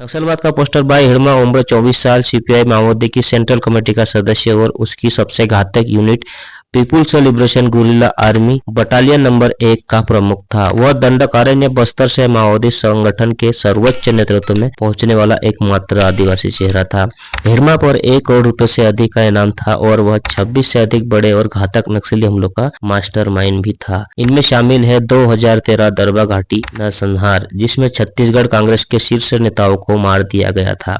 नक्सलवाद का poster bye Hidma, उम्र 24 साल, सीपीआई माओवादी की सेंट्रल कमेटी का सदस्य और उसकी सबसे घातक unit people's liberation guerrilla army battalion number 1 का प्रमुख था। वह दंडकारण्य बस्तर से माओवादी संगठन के सर्वोच्च नेतृत्व में पहुंचने वाला एकमात्र आदिवासी चेहरा था। हिड़मा पर 1 करोड़ रुपए से अधिक का इनाम था और वह 26 से अधिक बड़े और घातक नक्सली हमलों का मास्टरमाइंड भी था। इनमें शामिल है 2013 दरबा घाटी नरसंहार, जिसमें छत्तीसगढ़ कांग्रेस के शीर्ष नेताओं को मार दिया गया था।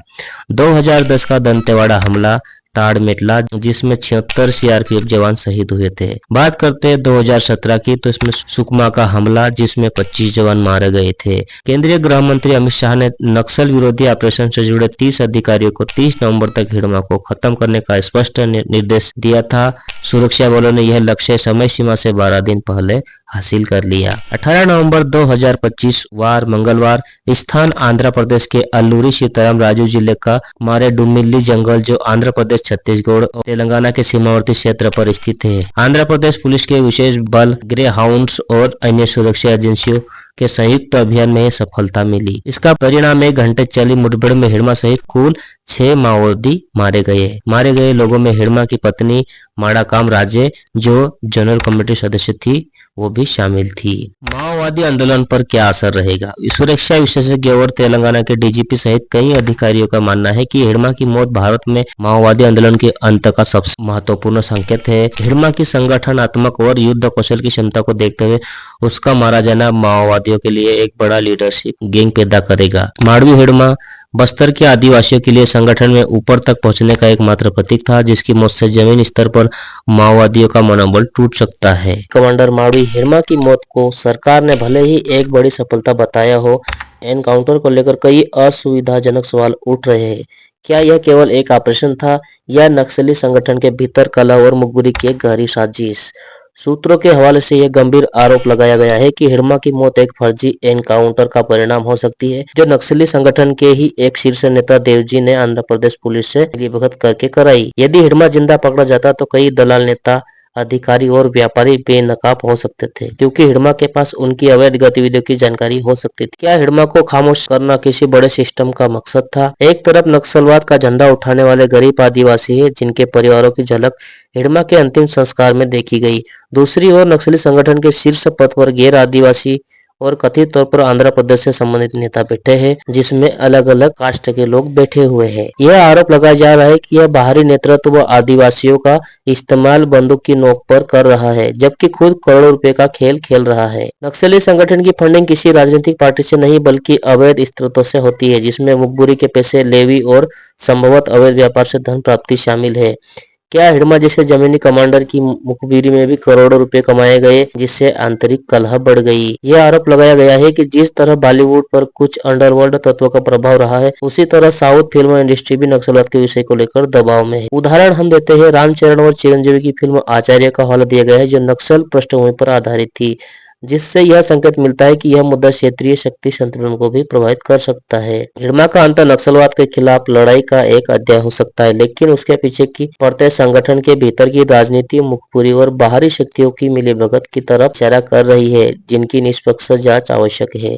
2010 का दंतेवाड़ा हमला ताड़मेटला, जिसमें 76 सीआरपीएफ जवान शहीद हुए थे। बात करते हैं 2017 की, तो इसमें सुकमा का हमला, जिसमें 25 जवान मारे गए थे। केंद्रीय गृह मंत्री अमित शाह ने नक्सल विरोधी ऑपरेशन से जुड़े 30 अधिकारियों को 30 नवंबर तक हिड़मा को खत्म करने का स्पष्ट निर्देश दिया था। सुरक्षा बलों ने यह लक्ष्य समय सीमा से 12 दिन पहले हासिल कर लिया। 18 नवंबर 2025 वार मंगलवार, स्थान आंध्र प्रदेश के अल्लूरी सीताराम राजू जिले का मारेडुमिल्ली जंगल, जो आंध्र प्रदेश, छत्तीसगढ़ और तेलंगाना के सीमावर्ती क्षेत्र पर स्थित है। आंध्र प्रदेश पुलिस के विशेष बल, ग्रे हाउंड्स और अन्य सुरक्षा एजेंसियों के संयुक्त अभियान में सफलता मिली। इसका परिणाम 1 घंटे चली मुठभेड़ में हिड़मा सहित कुल 6 माओवादी मारे गए लोगों में हिड़मा की पत्नी माड़ाकाम राजे, जो जनरल कमेटी सदस्य थी, वो भी शामिल थी। माओवादी आंदोलन पर क्या असर रहेगा? सुरक्षा विशेषज्ञ और तेलंगाना के डीजीपी सहित कई अधिकारियों का मानना है कि हिड़मा की मौत भारत में माओवादी आंदोलन के अंत का सबसे महत्वपूर्ण संकेत है। हिड़मा की संगठनात्मक और युद्ध कौशल की क्षमता को देखते हुए उसका मारा जाना माओवादियों के लिए एक बड़ा लीडरशिप गैंग पैदा करेगा। माड़वी हिड़मा बस्तर के आदिवासियों के लिए संगठन में ऊपर तक पहुंचने का एकमात्र प्रतीक था, जिसकी मौत से जमीन स्तर पर माओवादियों का मनोबल टूट सकता है। कमांडर माड़वी हिड़मा की मौत को सरकार ने भले ही एक बड़ी सफलता बताया हो, एनकाउंटर को लेकर कई असुविधाजनक सवाल उठ रहे हैं। क्या यह केवल एक ऑपरेशन था या नक्सली संगठन के भीतर कला और मुखबिरी की एक गहरी साजिश? सूत्रों के हवाले से यह गंभीर आरोप लगाया गया है कि हिड़मा की मौत एक फर्जी एनकाउंटर का परिणाम हो सकती है, जो नक्सली संगठन के ही एक शीर्ष नेता देवजी ने आंध्र प्रदेश पुलिस से मिलीभगत करके कराई। यदि हिड़मा जिंदा पकड़ा जाता तो कई दलाल नेता, अधिकारी और व्यापारी बेनकाब हो सकते थे, क्योंकि हिड़मा के पास उनकी अवैध गतिविधियों की जानकारी हो सकती थी। क्या हिड़मा को खामोश करना किसी बड़े सिस्टम का मकसद था? एक तरफ नक्सलवाद का झंडा उठाने वाले गरीब आदिवासी है, जिनके परिवारों की झलक हिड़मा के अंतिम संस्कार में देखी गई। दूसरी ओर नक्सली संगठन के शीर्ष पद पर गैर आदिवासी और कथित तौर पर आंध्र प्रदेश से संबंधित नेता बैठे हैं, जिसमें अलग अलग कास्ट के लोग बैठे हुए हैं। यह आरोप लगाया जा रहा है कि यह बाहरी नेतृत्व आदिवासियों का इस्तेमाल बंदूक की नोक पर कर रहा है, जबकि खुद करोड़ों रुपए का खेल खेल रहा है। नक्सली संगठन की फंडिंग किसी राजनीतिक पार्टी से नहीं बल्कि अवैध स्रोतों से होती है, जिसमें मुखबिरी के पैसे, लेवी और संभवतः अवैध व्यापार से धन प्राप्ति शामिल है। क्या हिड़मा जैसे जमीनी कमांडर की मुखबिरी में भी करोड़ों रुपए कमाए गए, जिससे आंतरिक कलह बढ़ गई? यह आरोप लगाया गया है कि जिस तरह बॉलीवुड पर कुछ अंडरवर्ल्ड तत्वों का प्रभाव रहा है, उसी तरह साउथ फिल्म इंडस्ट्री भी नक्सलवाद के विषय को लेकर दबाव में है। उदाहरण हम देते हैं, रामचरण और चिरंजीवी की फिल्म आचार्य का हवाला दिया गया है, जो नक्सल पृष्ठभूमि पर आधारित थी, जिससे यह संकेत मिलता है कि यह मुद्दा क्षेत्रीय शक्ति संतुलन को भी प्रभावित कर सकता है। हिड़मा का अंत नक्सलवाद के खिलाफ लड़ाई का एक अध्याय हो सकता है, लेकिन उसके पीछे की परतें संगठन के भीतर की राजनीति, मुखबिरी और बाहरी शक्तियों की मिलीभगत की तरफ इशारा कर रही है, जिनकी निष्पक्ष जांच आवश्यक है।